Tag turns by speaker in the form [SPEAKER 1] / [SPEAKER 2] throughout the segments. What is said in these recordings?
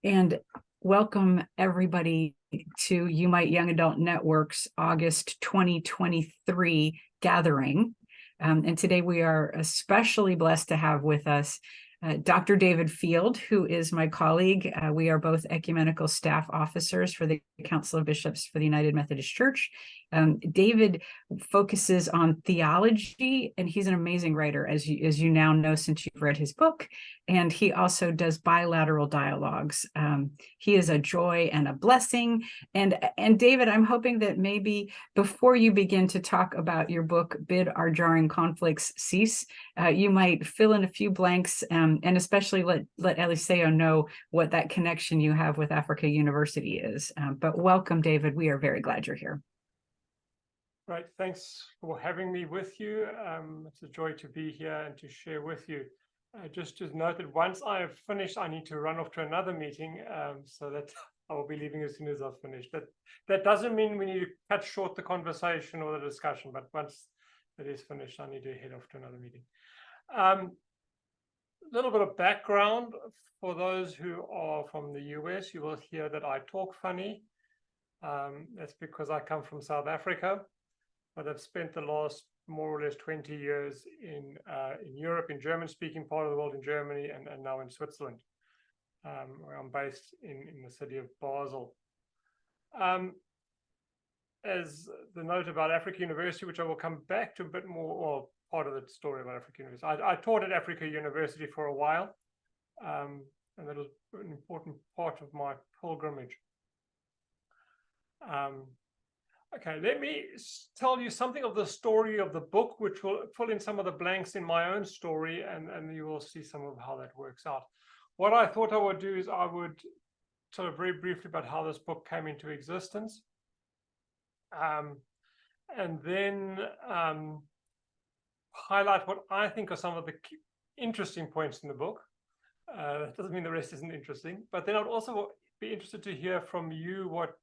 [SPEAKER 1] And welcome everybody to Unite Young Adult Network's August 2023 gathering. And today we are especially blessed to have with us Dr. David Feild, who is my colleague. We are both ecumenical staff officers for the Council of Bishops for the United Methodist Church. David focuses on theology, and he's an amazing writer, as you now know since you've read his book. And he also does bilateral dialogues. He is a joy and a blessing. And David, I'm hoping that maybe before you begin to talk about your book, Bid Our Jarring Conflicts Cease, you might fill in a few blanks, and especially let Eliseo know what that connection you have with Africa University is. But welcome, David. We are very glad you're here.
[SPEAKER 2] Right. Thanks for having me with you. It's a joy to be here and to share with you. Just to note that once I have finished, I need to run off to another meeting, so that I will be leaving as soon as I've finished. That doesn't mean we need to cut short the conversation or the discussion, but once it is finished, I need to head off to another meeting. A little bit of background for those who are from the US. You will hear that I talk funny. That's because I come from South Africa, but I've spent the last more or less 20 years in Europe, in German-speaking part of the world, in Germany, and now in Switzerland, where I'm based in the city of Basel. As the note about Africa University, which I will come back to a bit more, or part of the story about Africa University. I taught at Africa University for a while, and that was an important part of my pilgrimage. Okay, let me tell you something of the story of the book, which will fill in some of the blanks in my own story, and you will see some of how that works out. What I thought I would do is I would tell you very briefly about how this book came into existence, and then highlight what I think are some of the interesting points in the book. That doesn't mean the rest isn't interesting, but then I'd also be interested to hear from you what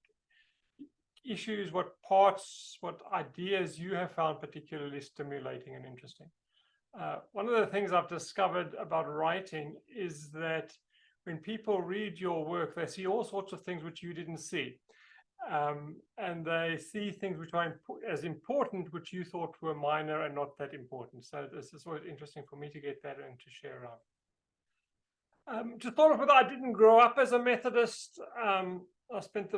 [SPEAKER 2] issues, what parts, what ideas you have found particularly stimulating and interesting. One of the things I've discovered about writing is that when people read your work, they see all sorts of things which you didn't see. And they see things which are as important, which you thought were minor and not that important. So this is always interesting for me to get that and to share around. To start off with, I didn't grow up as a Methodist. I spent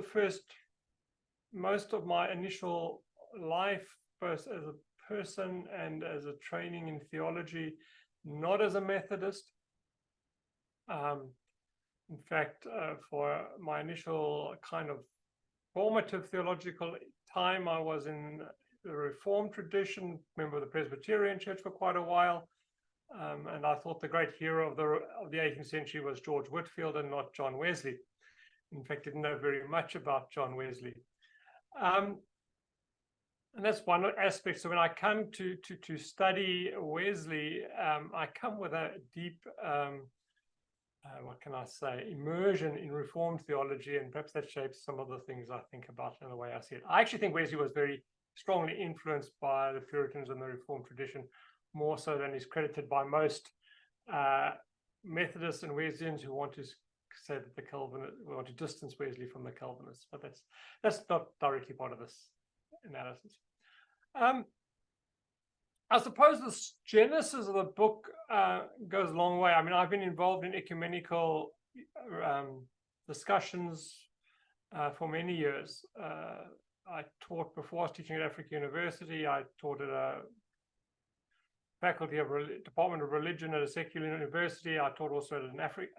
[SPEAKER 2] most of my initial life, both as a person and as a training in theology, not as a Methodist. In fact, for my initial kind of formative theological time, I was in the Reformed tradition, member of the Presbyterian Church for quite a while, and I thought the great hero of the 18th century was George Whitefield and not John Wesley. In fact, didn't know very much about John Wesley. And that's one aspect. So when I come to study Wesley, I come with a deep, what can I say, immersion in Reformed theology, and perhaps that shapes some of the things I think about and the way I see it. I actually think Wesley was very strongly influenced by the Puritans and the Reformed tradition, more so than is credited by most Methodists and Wesleyans who want to say that the Calvinists want to distance Wesley from the Calvinists, but that's not directly part of this analysis. I suppose the genesis of the book goes a long way. I mean, I've been involved in ecumenical discussions for many years. I taught before I was teaching at Africa University. I taught at a faculty of Department of Religion at a secular university. I taught also at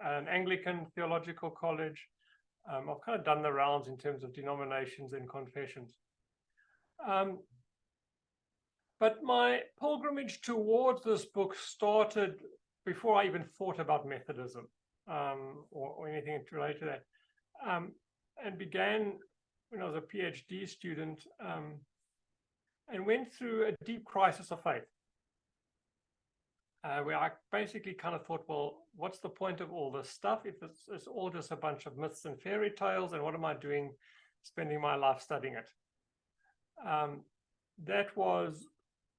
[SPEAKER 2] an Anglican theological college. I've kind of done the rounds in terms of denominations and confessions. But my pilgrimage towards this book started before I even thought about Methodism or anything related to that, and began when I was a PhD student, and went through a deep crisis of faith. Where I basically kind of thought, well, what's the point of all this stuff if it's all just a bunch of myths and fairy tales, and what am I doing spending my life studying it? That was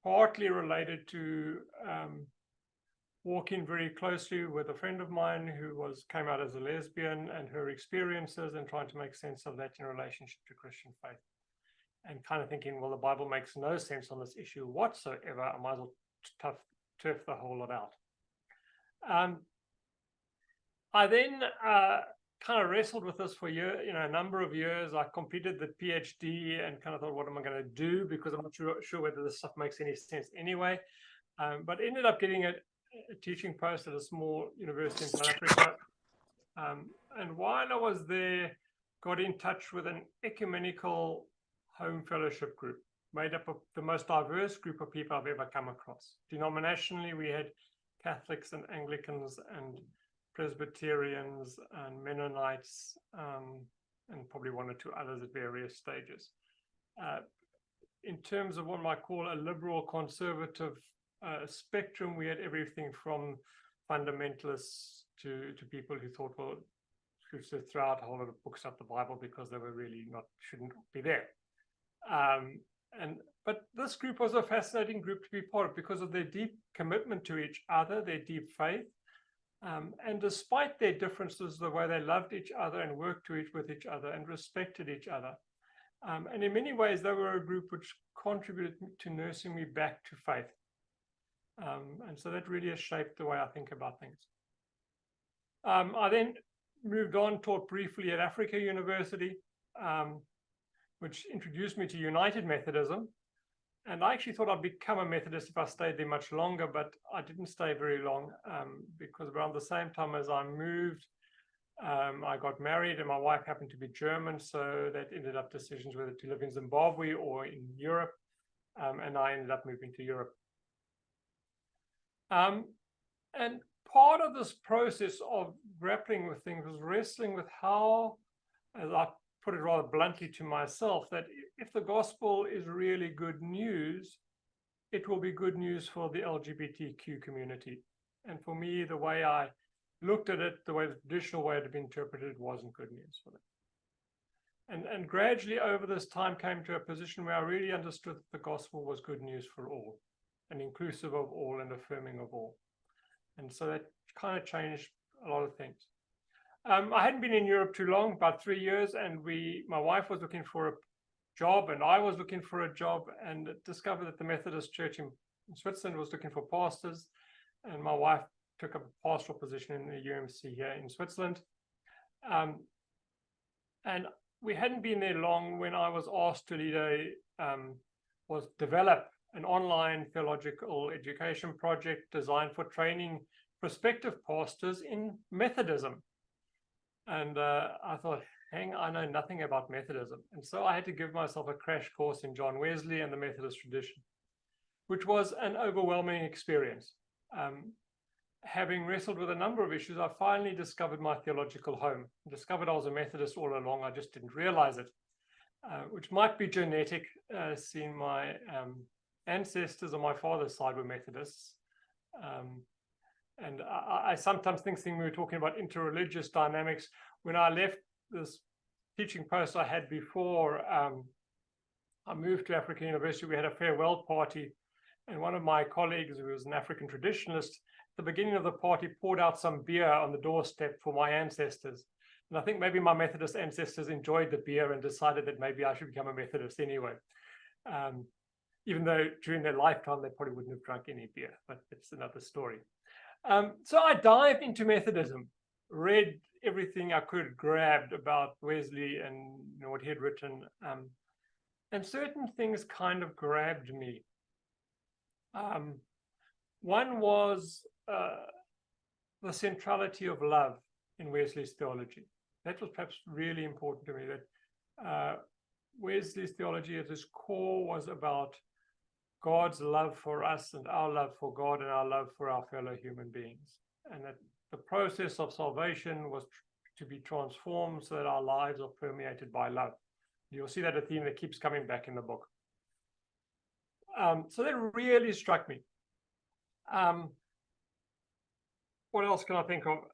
[SPEAKER 2] partly related to working very closely with a friend of mine who came out as a lesbian and her experiences, and trying to make sense of that in relationship to Christian faith. And kind of thinking, well, the Bible makes no sense on this issue whatsoever. I might as well turf the whole lot out. I then kind of wrestled with this for a number of years. I completed the PhD and kind of thought, what am I going to do? Because I'm not sure whether this stuff makes any sense anyway. But ended up getting a teaching post at a small university in South Africa. And while I was there, got in touch with an ecumenical home fellowship group made up of the most diverse group of people I've ever come across. Denominationally, we had Catholics and Anglicans and Presbyterians and Mennonites, and probably one or two others at various stages. In terms of what I might call a liberal conservative spectrum, we had everything from fundamentalists to people who thought, well, we should throw out a whole lot of books out the Bible because they were really shouldn't be there. But this group was a fascinating group to be part of because of their deep commitment to each other, their deep faith. And despite their differences, the way they loved each other and worked with each other and respected each other. And in many ways, they were a group which contributed to nursing me back to faith. And so that really has shaped the way I think about things. I then moved on, taught briefly at Africa University, which introduced me to United Methodism. And I actually thought I'd become a Methodist if I stayed there much longer, but I didn't stay very long because around the same time as I moved, I got married and my wife happened to be German. So that ended up decisions whether to live in Zimbabwe or in Europe. And I ended up moving to Europe. And part of this process of grappling with things was wrestling with how, as I put it rather bluntly to myself, that if the gospel is really good news, it will be good news for the LGBTQ community. And for me, the way I looked at it, the way the traditional way it had been interpreted, wasn't good news for them. And gradually over this time came to a position where I really understood that the gospel was good news for all, and inclusive of all and affirming of all. And so that kind of changed a lot of things. I hadn't been in Europe too long, about 3 years, and my wife was looking for a job, and I was looking for a job, and discovered that the Methodist Church in Switzerland was looking for pastors, and my wife took up a pastoral position in the UMC here in Switzerland. And we hadn't been there long when I was asked to develop an online theological education project designed for training prospective pastors in Methodism. And I thought, I know nothing about Methodism. And so I had to give myself a crash course in John Wesley and the Methodist tradition, which was an overwhelming experience. Having wrestled with a number of issues, I finally discovered my theological home. I discovered I was a Methodist all along. I just didn't realize it, which might be genetic, seeing my ancestors on my father's side were Methodists. And I sometimes think we were talking about interreligious dynamics. When I left this teaching post I had before, I moved to Africa University. We had a farewell party, and one of my colleagues, who was an African traditionalist, at the beginning of the party poured out some beer on the doorstep for my ancestors. And I think maybe my Methodist ancestors enjoyed the beer and decided that maybe I should become a Methodist anyway. Even though during their lifetime, they probably wouldn't have drunk any beer, but it's another story. So I dived into Methodism, read everything I could, grabbed about Wesley and what he had written, and certain things kind of grabbed me. One was the centrality of love in Wesley's theology. That was perhaps really important to me, that Wesley's theology at its core was about God's love for us and our love for God and our love for our fellow human beings. And that the process of salvation was to be transformed so that our lives are permeated by love. You'll see that a theme that keeps coming back in the book. So that really struck me. What else can I think of?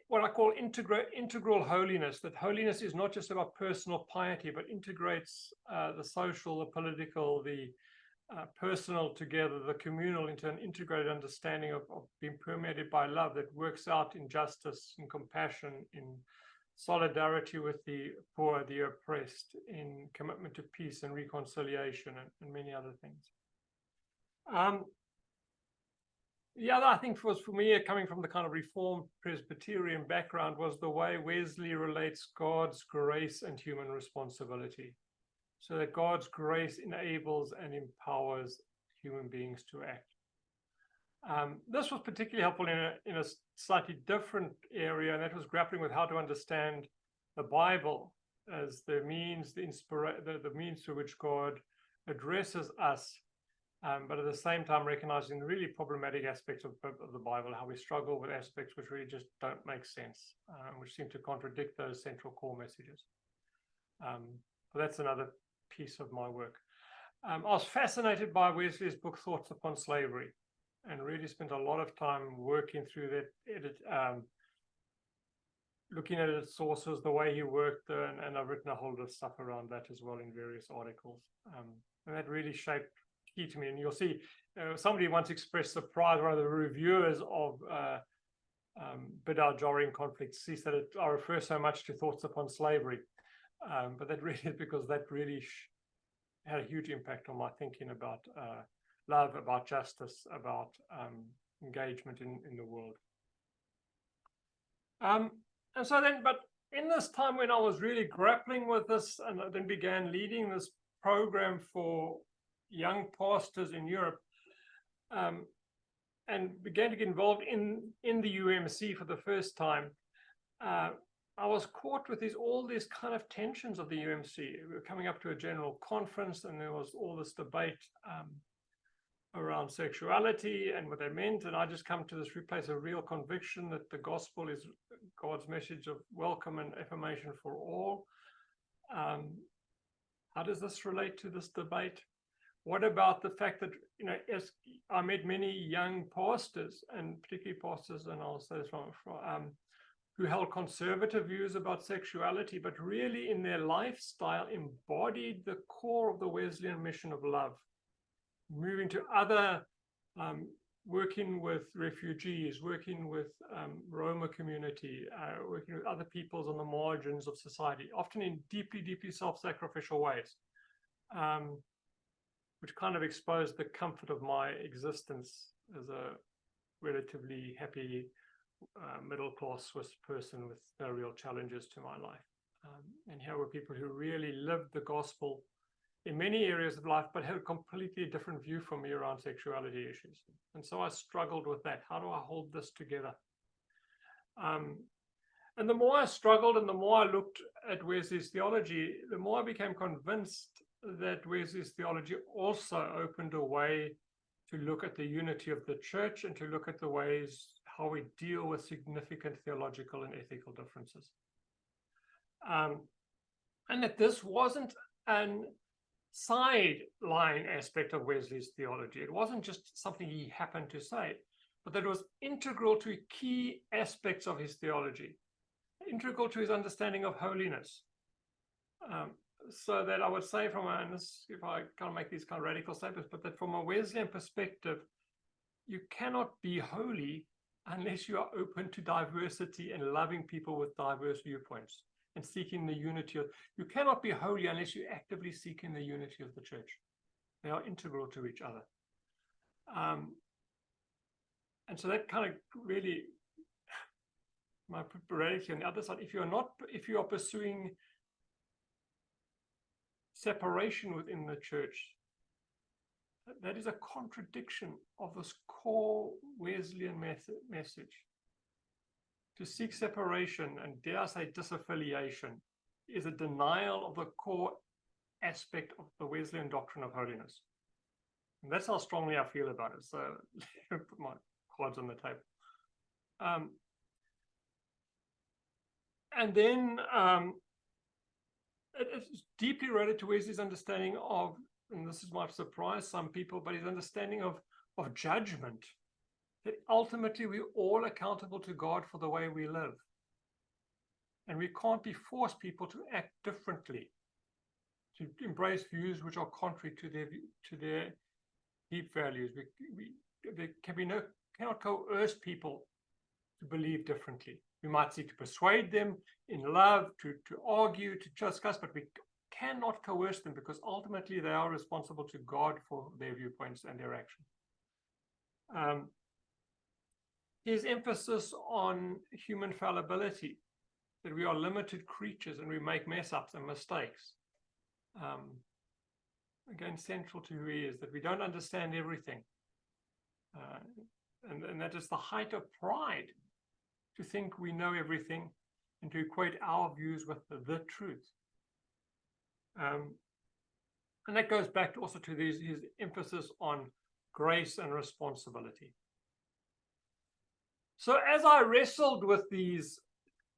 [SPEAKER 2] What I call integral holiness, that holiness is not just about personal piety, but integrates the social, the political, the personal together, the communal into an integrated understanding of being permeated by love that works out in justice, in compassion, in solidarity with the poor, the oppressed, in commitment to peace and reconciliation, and many other things. The other, I think, was for me, coming from the kind of Reformed Presbyterian background, was the way Wesley relates God's grace and human responsibility. So that God's grace enables and empowers human beings to act. This was particularly helpful in a slightly different area, and that was grappling with how to understand the Bible as the means, the means through which God addresses us, but at the same time recognizing the really problematic aspects of the Bible, how we struggle with aspects which really just don't make sense, which seem to contradict those central core messages. But that's another piece of my work. I was fascinated by Wesley's book, Thoughts Upon Slavery, and really spent a lot of time working through that, looking at its sources, the way he worked, and I've written a whole lot of stuff around that as well in various articles. And that really shaped key to me. And you'll see, somebody once expressed surprise, one of the reviewers of Bidar Jorin Conflict, sees that I refer so much to Thoughts Upon Slavery. But that really is because that really had a huge impact on my thinking about love, about justice, about engagement in the world. And so then, but in this time when I was really grappling with this, and I then began leading this program for young pastors in Europe, and began to get involved in the UMC for the first time, I was caught with all these kind of tensions of the UMC. We were coming up to a general conference, and there was all this debate around sexuality and what that meant. And I just come to this place of real conviction that the gospel is God's message of welcome and affirmation for all. How does this relate to this debate? What about the fact that, as I met many young pastors, and particularly pastors, and I'll say this from who held conservative views about sexuality, but really in their lifestyle embodied the core of the Wesleyan mission of love, moving to other, working with refugees, working with Roma community, working with other peoples on the margins of society, often in deeply, deeply self-sacrificial ways, which kind of exposed the comfort of my existence as a relatively happy middle-class Swiss person with no real challenges to my life. And here were people who really lived the gospel in many areas of life, but had a completely different view from me around sexuality issues. And so I struggled with that. How do I hold this together? And the more I struggled and the more I looked at Wesley's theology, the more I became convinced that Wesley's theology also opened a way to look at the unity of the church and to look at the ways how we deal with significant theological and ethical differences. And that this wasn't an sideline aspect of Wesley's theology. It wasn't just something he happened to say, but that it was integral to key aspects of his theology, integral to his understanding of holiness. So that I would say if I kind of make these kind of radical statements, but that from a Wesleyan perspective, you cannot be holy unless you are open to diversity and loving people with diverse viewpoints and seeking the unity of. You cannot be holy unless you actively seek in the unity of the church. They are integral to each other. And so that kind of really, my preparation on the other side, if you are pursuing separation within the church, that is a contradiction of this core Wesleyan message. To seek separation, and dare I say disaffiliation, is a denial of the core aspect of the Wesleyan doctrine of holiness. And that's how strongly I feel about it. So let me put my cards on the table. And then it's deeply related to Wesley's understanding of, and this is might surprise some people, but his understanding of judgment, that ultimately we're all accountable to God for the way we live. And we can't force people to act differently, to embrace views which are contrary to their deep values. There can be cannot coerce people to believe differently. We might seek to persuade them in love, to argue, to discuss, but we cannot coerce them, because ultimately they are responsible to God for their viewpoints and their actions. His emphasis on human fallibility, that we are limited creatures and we make mess ups and mistakes. Again, central to who he is, that we don't understand everything. And that is the height of pride, to think we know everything and to equate our views with the truth. And that goes back also to his emphasis on grace and responsibility. So as I wrestled with these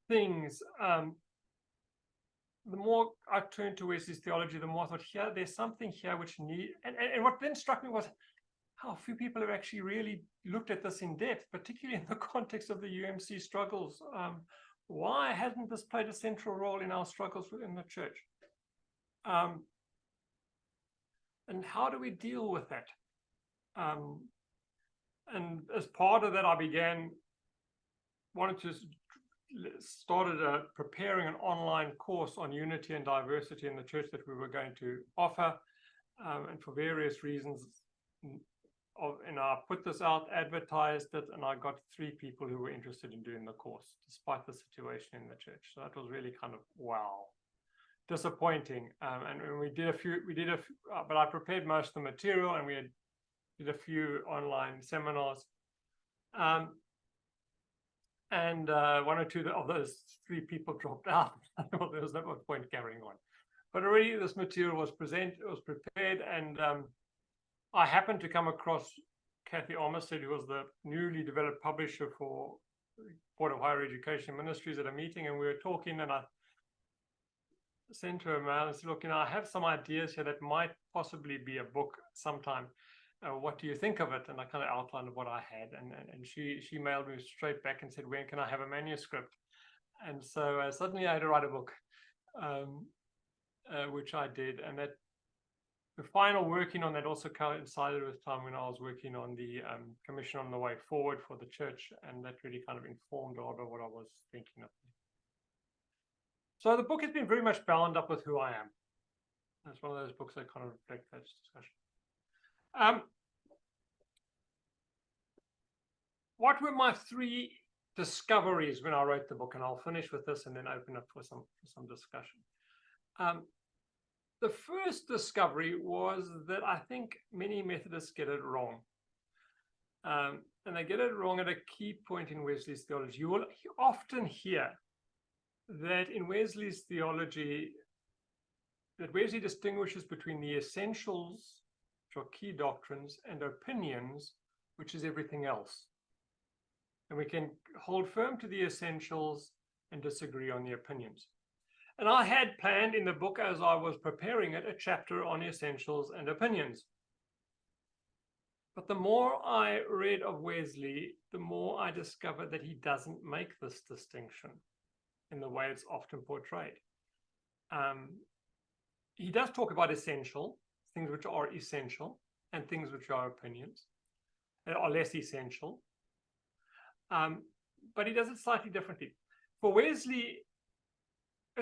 [SPEAKER 2] things, the more I turned to Wesley's theology, the more I thought, here, there's something here which and what then struck me was how few people have actually really looked at this in depth, particularly in the context of the UMC struggles. Why hasn't this played a central role in our struggles within the church? And how do we deal with that? And as part of that, I started preparing an online course on unity and diversity in the church that we were going to offer. And for various reasons, and I put this out, advertised it, and I got 3 people who were interested in doing the course, despite the situation in the church. So that was really kind of, wow, disappointing. And we did a few, but I prepared most of the material, and we did a few online seminars. And 1 or 2 of those 3 people dropped out. Well, there was no point carrying on. But already this material was prepared, and I happened to come across Kathy Armistead, who was the newly developed publisher for Board of Higher Education Ministries, at a meeting, and we were talking, and I sent her a mail and said, look, I have some ideas here that might possibly be a book sometime. What do you think of it? And I kind of outlined what I had, and she mailed me straight back and said, when can I have a manuscript? And so suddenly I had to write a book, which I did, and that the final working on that also coincided with time when I was working on the Commission on the Way Forward for the church, and that really kind of informed a lot of what I was thinking of. So the book has been very much bound up with who I am. It's one of those books that kind of reflect that discussion. What were my 3 discoveries when I wrote the book? And I'll finish with this and then open up for some discussion. The first discovery was that I think many Methodists get it wrong. And they get it wrong at a key point in Wesley's theology. You will often hear that in Wesley's theology, that Wesley distinguishes between the essentials, which are key doctrines, and opinions, which is everything else. And we can hold firm to the essentials and disagree on the opinions. And I had planned in the book, as I was preparing it, a chapter on essentials and opinions. But the more I read of Wesley, the more I discovered that he doesn't make this distinction in the way it's often portrayed. He does talk about essential, things which are essential, and things which are opinions, are less essential. But he does it slightly differently. For Wesley,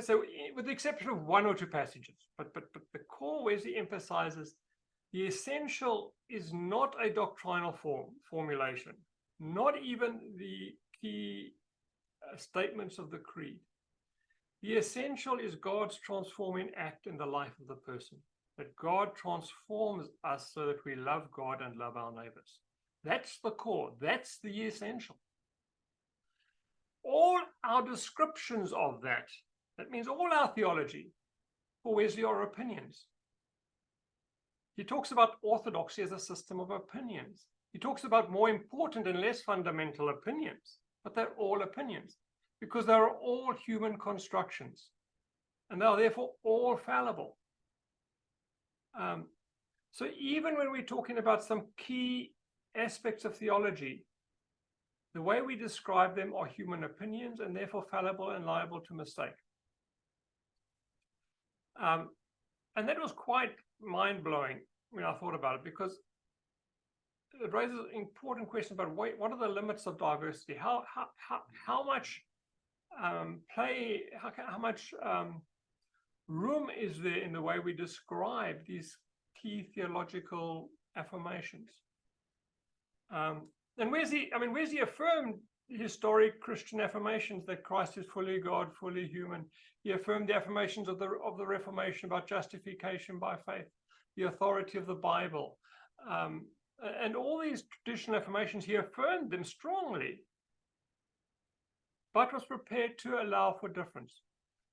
[SPEAKER 2] so with the exception of 1 or 2 passages, but the core Wesley emphasizes the essential is not a doctrinal formulation, not even the key statements of the creed. The essential is God's transforming act in the life of the person, that God transforms us so that we love God and love our neighbors. That's the core. That's the essential. All our descriptions of that means all our theology, for Wesley, are opinions. He talks about orthodoxy as a system of opinions. He talks about more important and less fundamental opinions, but they're all opinions because they're all human constructions, and they are therefore all fallible. So even when we're talking about some key aspects of theology, the way we describe them are human opinions and therefore fallible and liable to mistake. And that was quite mind-blowing when I thought about it, because it raises important questions about what are the limits of diversity? How much play, how much room is there in the way we describe these key theological affirmations? And where's the affirmed historic Christian affirmations that Christ is fully God, fully human? He affirmed the affirmations of the Reformation about justification by faith, the authority of the Bible, and all these traditional affirmations. He affirmed them strongly, but was prepared to allow for difference.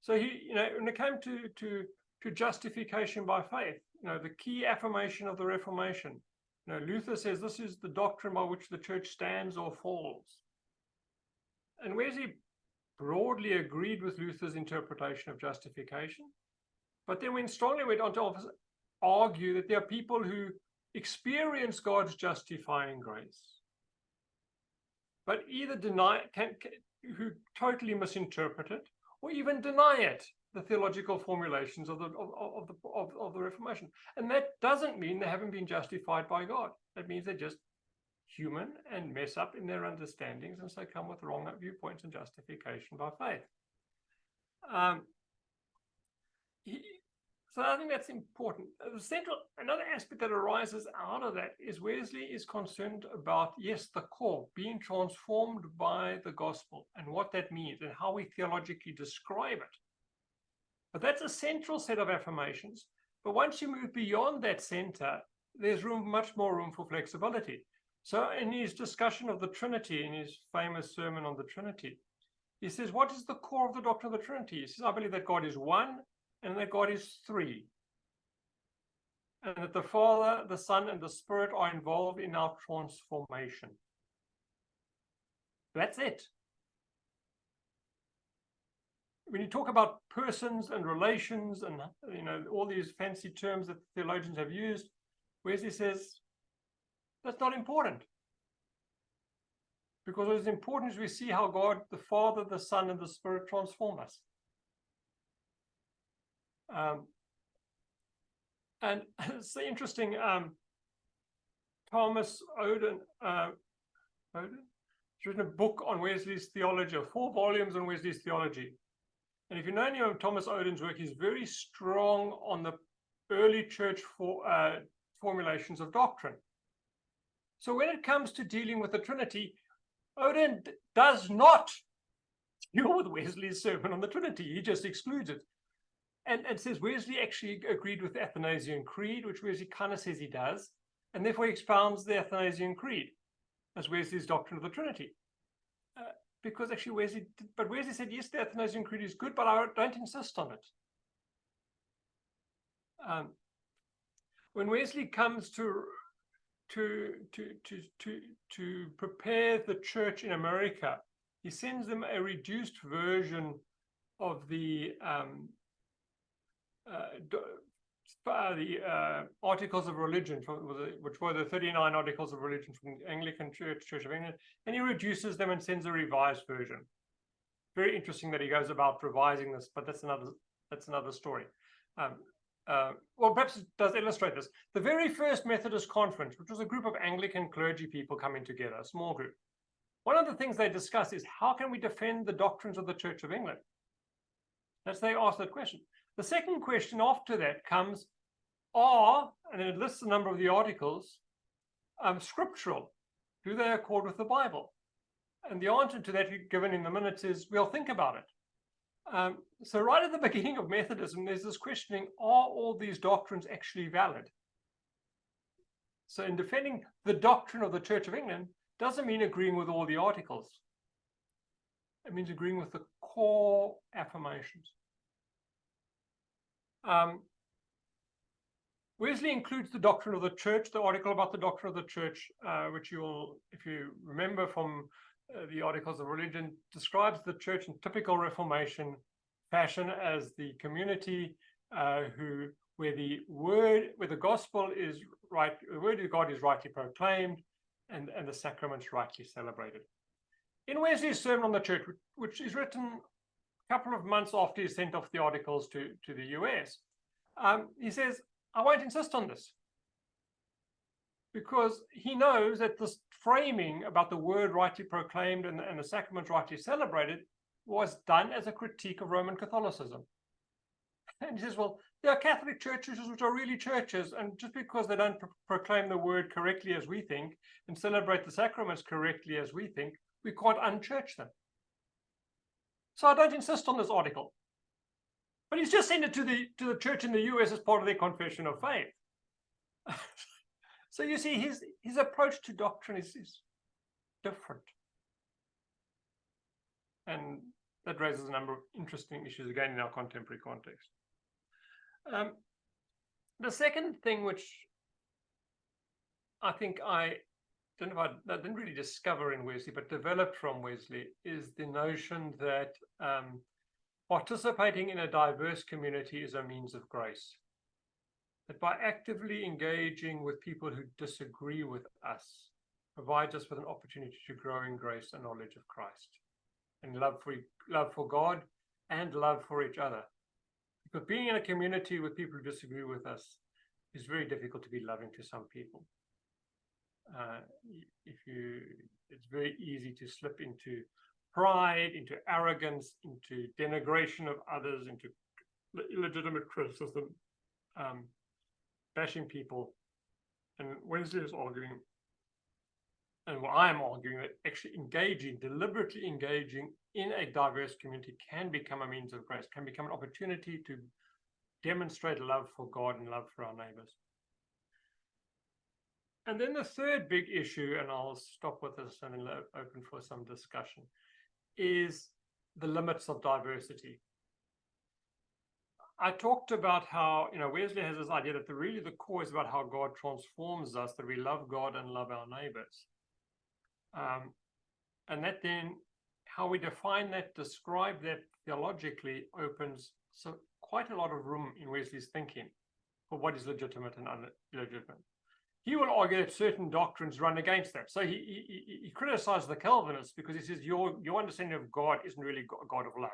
[SPEAKER 2] So he, when it came to justification by faith, the key affirmation of the Reformation, Luther says this is the doctrine by which the church stands or falls. And Wesley broadly agreed with Luther's interpretation of justification, but then strongly went on to argue that there are people who experience God's justifying grace, but either who totally misinterpret it, or even deny it, the theological formulations of the Reformation. And that doesn't mean they haven't been justified by God. That means they're just human and mess up in their understandings, and so come with wrong viewpoints and justification by faith. So I think that's important. Another aspect that arises out of that is Wesley is concerned about, yes, the core, being transformed by the gospel and what that means and how we theologically describe it. But that's a central set of affirmations. But once you move beyond that center, there's much more room for flexibility. So in his discussion of the Trinity, in his famous sermon on the Trinity, he says, what is the core of the doctrine of the Trinity? He says, I believe that God is one and that God is three, and that the Father, the Son, and the Spirit are involved in our transformation. That's it. When you talk about persons and relations and all these fancy terms that theologians have used, Wesley says that's not important, because what is important is we see how God, the Father, the Son, and the Spirit transform us. And it's so interesting. Thomas Oden, has written a book on Wesley's theology, 4 volumes on Wesley's theology. And if you know any of Thomas Oden's work, he's very strong on the early church formulations of doctrine. So when it comes to dealing with the Trinity, Oden does not deal with Wesley's sermon on the Trinity. He just excludes it. And says Wesley actually agreed with the Athanasian Creed, which Wesley kind of says he does, and therefore he expounds the Athanasian Creed as Wesley's doctrine of the Trinity. Because actually Wesley said, yes, the Athanasian Creed is good, but I don't insist on it. When Wesley comes to prepare the church in America, he sends them a reduced version of the Articles of Religion, which were the 39 Articles of Religion from the Anglican Church of England, and he reduces them and sends a revised version. Very interesting that he goes about revising this, but that's another story. Well, perhaps it does illustrate this. The very first Methodist Conference, which was a group of Anglican clergy people coming together, a small group, one of the things they discuss is how can we defend the doctrines of the Church of England? They ask that question. The second question after that comes, and then it lists a number of the articles, scriptural? Do they accord with the Bible? And the answer to that given in the minutes is, we'll think about it. So right at the beginning of Methodism, there's this questioning, are all these doctrines actually valid? So in defending the doctrine of the Church of England, doesn't mean agreeing with all the articles. It means agreeing with the core affirmations. Wesley includes the doctrine of the church, the article about the doctrine of the church, which you will, if you remember from the Articles of Religion, describes the church in typical Reformation fashion as the community where the gospel is right, the word of God is rightly proclaimed, and the sacraments rightly celebrated. In Wesley's sermon on the church, which is written a couple of months after he sent off the articles to the US, he says, I won't insist on this. because he knows that this framing about the word rightly proclaimed and the sacraments rightly celebrated was done as a critique of Roman Catholicism. And he says, well, there are Catholic churches which are really churches, and just because they don't proclaim the word correctly as we think and celebrate the sacraments correctly as we think, we can't unchurch them. So I don't insist on this article. But he's just sent it to the church in the US as part of their confession of faith. So you see, his approach to doctrine is different. And that raises a number of interesting issues, again, in our contemporary context. The second thing which I think I didn't really discover in Wesley, but developed from Wesley, is the notion that participating in a diverse community is a means of grace. That by actively engaging with people who disagree with us, provides us with an opportunity to grow in grace and knowledge of Christ, and love for God and love for each other. Because being in a community with people who disagree with us is very difficult to be loving to some people. It's very easy to slip into pride, into arrogance, into denigration of others, into illegitimate criticism, bashing people. And Wesley is arguing, and what I am arguing, that actually deliberately engaging in a diverse community can become a means of grace, can become an opportunity to demonstrate love for God and love for our neighbors. And then the third big issue, and I'll stop with this and then open for some discussion, is the limits of diversity. I talked about how, Wesley has this idea that the core is about how God transforms us, that we love God and love our neighbors. And that then, how we define that, describe that theologically, opens quite a lot of room in Wesley's thinking for what is legitimate and illegitimate. He will argue that certain doctrines run against that. So he criticizes the Calvinists because he says your understanding of God isn't really a God of love.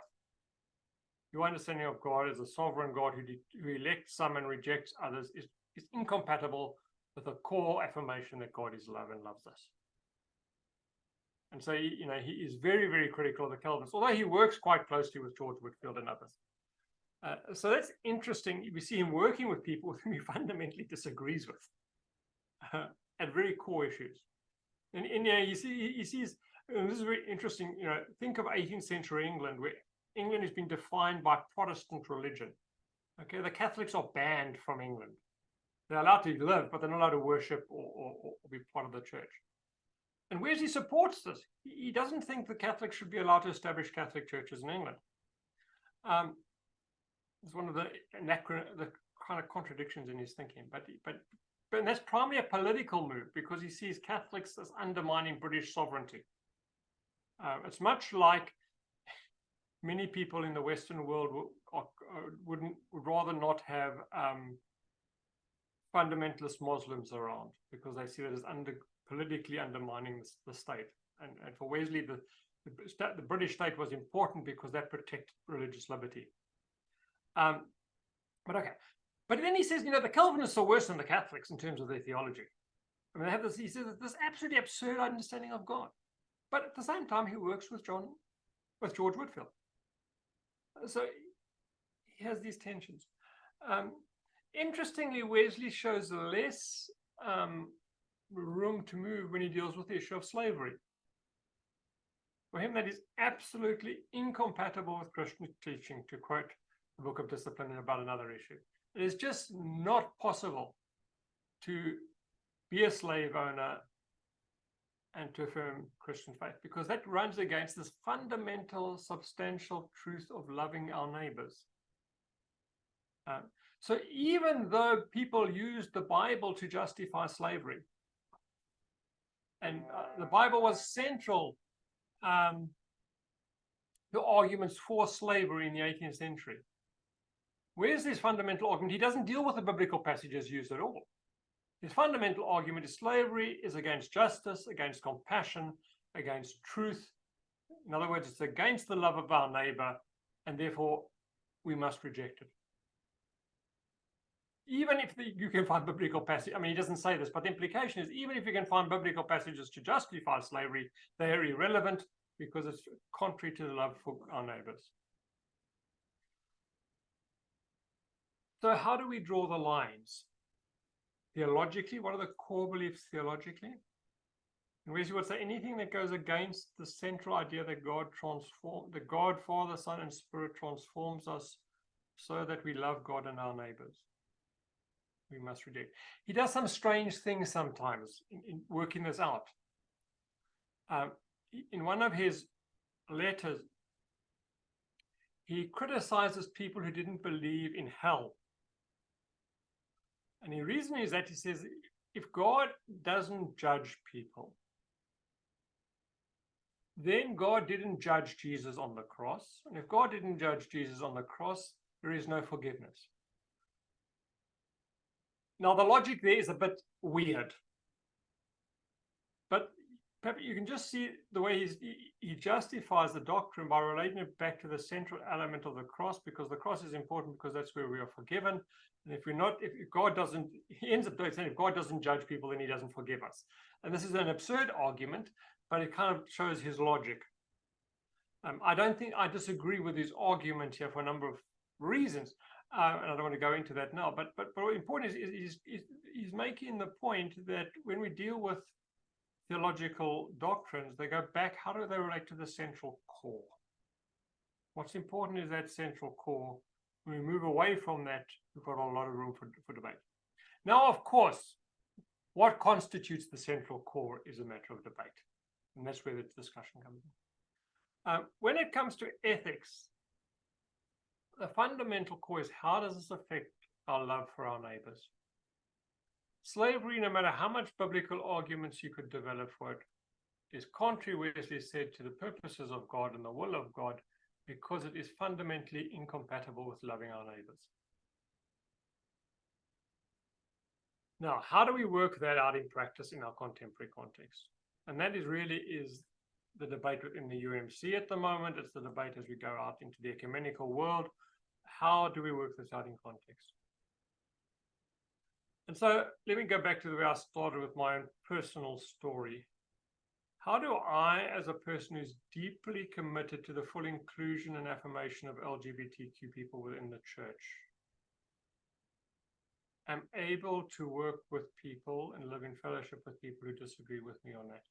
[SPEAKER 2] Your understanding of God as a sovereign God who elects some and rejects others is incompatible with the core affirmation that God is love and loves us. And so he is very, very critical of the Calvinists, although he works quite closely with George Whitefield and others. So that's interesting. We see him working with people whom he fundamentally disagrees with at very core issues. And he sees, and this is very interesting, think of 18th century England, where England has been defined by Protestant religion. Okay, the Catholics are banned from England. They're allowed to live, but they're not allowed to worship or be part of the church. And Wesley supports this. He doesn't think the Catholics should be allowed to establish Catholic churches in England. It's one of the kind of contradictions in his thinking. But that's primarily a political move, because he sees Catholics as undermining British sovereignty. It's much like many people in the Western world would rather not have fundamentalist Muslims around, because they see that as politically undermining the state. And for Wesley, the British state was important because that protected religious liberty. But then he says, the Calvinists are worse than the Catholics in terms of their theology. I mean, they have this. He says this absolutely absurd understanding of God. But at the same time, he works with George Whitefield. So he has these tensions. Interestingly, Wesley shows less room to move when he deals with the issue of slavery. For him, that is absolutely incompatible with Christian teaching, to quote the Book of Discipline about another issue. It is just not possible to be a slave owner and to affirm Christian faith, because that runs against this fundamental, substantial truth of loving our neighbors. So even though people use the Bible to justify slavery, and the Bible was central to arguments for slavery in the 18th century, where's this fundamental argument? He doesn't deal with the biblical passages used at all. His fundamental argument is slavery is against justice, against compassion, against truth. In other words, it's against the love of our neighbor, and therefore we must reject it. even if you can find biblical passage, I mean, he doesn't say this, but the implication is even if you can find biblical passages to justify slavery, they are irrelevant because it's contrary to the love for our neighbors. So how do we draw the lines? Theologically, what are the core beliefs theologically? And Wesley would say anything that goes against the central idea that God, Father, Son, and Spirit transforms us so that we love God and our neighbors, we must reject. He does some strange things sometimes in working this out. In one of his letters, he criticizes people who didn't believe in hell. And the reason is that he says, if God doesn't judge people, then God didn't judge Jesus on the cross. And if God didn't judge Jesus on the cross, there is no forgiveness. Now, the logic there is a bit weird. But you can just see the way he justifies the doctrine by relating it back to the central element of the cross, because the cross is important because that's where we are forgiven. And if God doesn't, he ends up saying, if God doesn't judge people, then he doesn't forgive us. And this is an absurd argument, but it kind of shows his logic. I disagree with his argument here for a number of reasons, and I don't want to go into that now. But what important is he's making the point that when we deal with theological doctrines, they go back. How do they relate to the central core? What's important is that central core. When we move away from that, we've got a lot of room for debate. Now, of course, what constitutes the central core is a matter of debate, and that's where the discussion comes in. When it comes to ethics, the fundamental core is how does this affect our love for our neighbors? Slavery, no matter how much biblical arguments you could develop for it, is contrary, Wesley said, to the purposes of God and the will of God, because it is fundamentally incompatible with loving our neighbors. Now, how do we work that out in practice in our contemporary context? And that is the debate within the UMC at the moment. It's the debate as we go out into the ecumenical world. How do we work this out in context? And so let me go back to the way I started with my own personal story. How do I, as a person who's deeply committed to the full inclusion and affirmation of LGBTQ people within the church, am able to work with people and live in fellowship with people who disagree with me on that?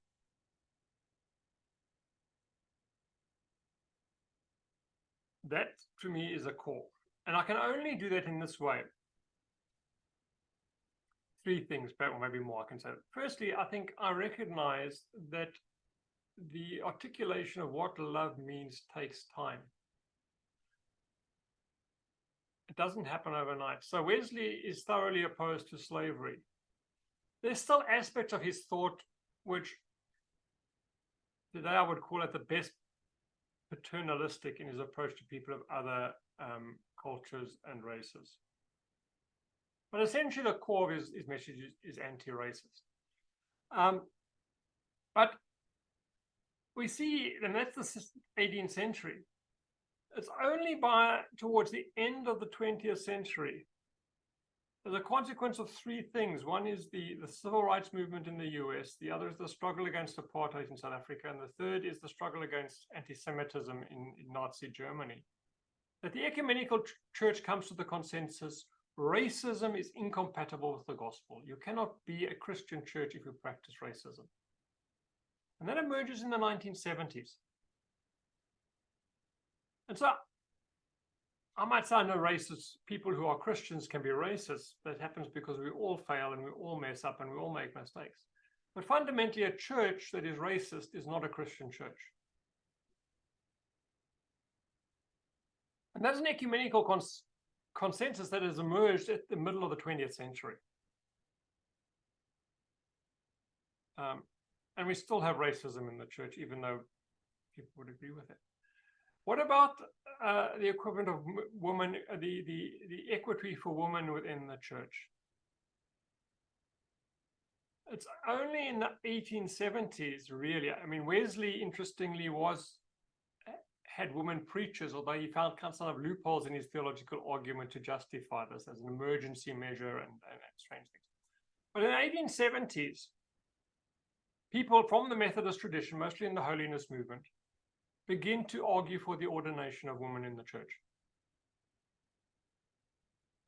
[SPEAKER 2] That, to me, is a core. And I can only do that in this way. Three things, or maybe more I can say. Firstly, I think I recognize that the articulation of what love means takes time. It doesn't happen overnight. So Wesley is thoroughly opposed to slavery. There's still aspects of his thought which today I would call at the best paternalistic in his approach to people of other cultures and races. But essentially the core of his message is anti-racist. But we see, and that's the 18th century, it's only towards the end of the 20th century, as a consequence of three things. One is the civil rights movement in the US, the other is the struggle against apartheid in South Africa, and the third is the struggle against anti-Semitism in Nazi Germany, that the ecumenical church comes to the consensus racism is incompatible with the gospel. You cannot be a Christian church if you practice racism. And that emerges in the 1970s. And so I might say, I know racist people who are Christians can be racist. That happens because we all fail and we all mess up and we all make mistakes. But fundamentally, a church that is racist is not a Christian church. And that's an ecumenical consensus that has emerged at the middle of the 20th century. And we still have racism in the church, even though people would agree with it. What about the equivalent of women, the equity for women within the church? It's only in the 1870s, really. I mean, Wesley, interestingly, had women preachers, although he found some of loopholes in his theological argument to justify this as an emergency measure and strange things. But in the 1870s, people from the Methodist tradition, mostly in the holiness movement, begin to argue for the ordination of women in the church.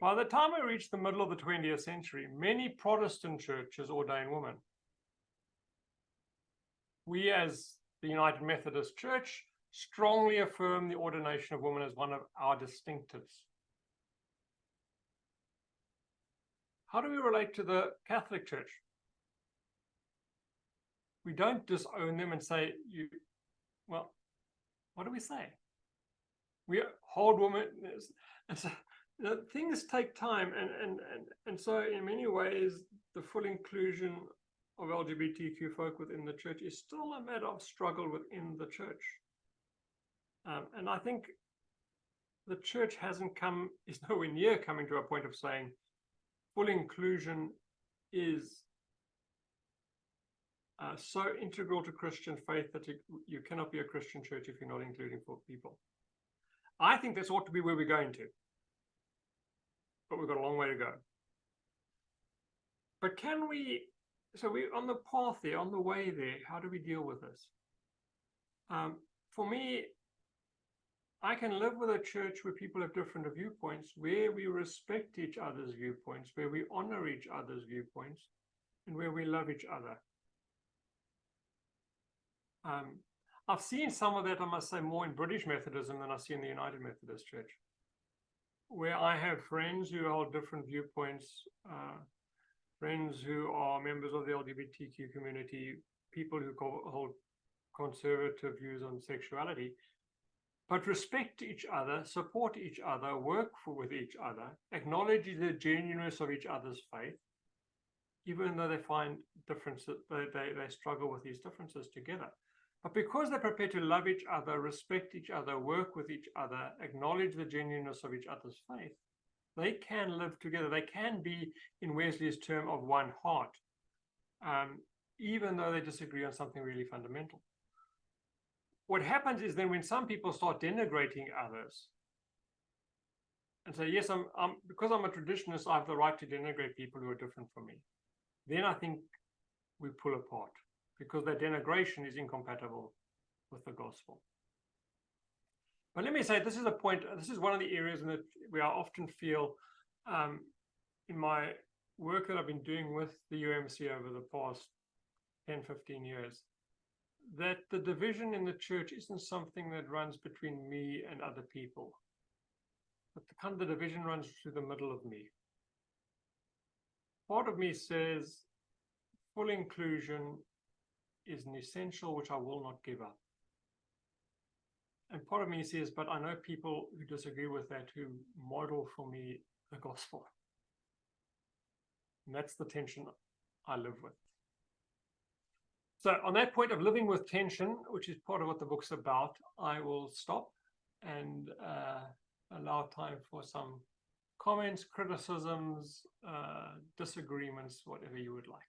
[SPEAKER 2] By the time we reach the middle of the 20th century, many Protestant churches ordain women. We, as the United Methodist Church, strongly affirm the ordination of women as one of our distinctives. How do we relate to the Catholic Church? We don't disown them and say, well, what do we say? We hold women, and so things take time, and so in many ways, the full inclusion of LGBTQ folk within the church is still a matter of struggle within the church. And I think the church is nowhere near coming to a point of saying full inclusion is so integral to Christian faith that you cannot be a Christian church if you're not including for people. I think this ought to be where we're going to, but we've got a long way to go. But so we're on the path there, on the way there. How do we deal with this? For me, I can live with a church where people have different viewpoints, where we respect each other's viewpoints, where we honor each other's viewpoints, and where we love each other. I've seen some of that, I must say, more in British Methodism than I see in the United Methodist Church, where I have friends who hold different viewpoints, friends who are members of the LGBTQ community, people who hold conservative views on sexuality, but respect each other, support each other, work with each other, acknowledge the genuineness of each other's faith, even though they find differences, they struggle with these differences together. But because they're prepared to love each other, respect each other, work with each other, acknowledge the genuineness of each other's faith, they can live together. They can be, in Wesley's term, of one heart, even though they disagree on something really fundamental. What happens is then when some people start denigrating others and say, yes, because I'm a traditionalist, I have the right to denigrate people who are different from me. Then I think we pull apart, because that denigration is incompatible with the gospel. But let me say, this is one of the areas in that where I often feel in my work that I've been doing with the UMC over the past 10, 15 years, that the division in the church isn't something that runs between me and other people, but the division runs through the middle of me. Part of me says full inclusion is an essential which I will not give up. And part of me says, but I know people who disagree with that, who model for me the gospel. And that's the tension I live with. So on that point of living with tension, which is part of what the book's about, I will stop and allow time for some comments, criticisms, disagreements, whatever you would like.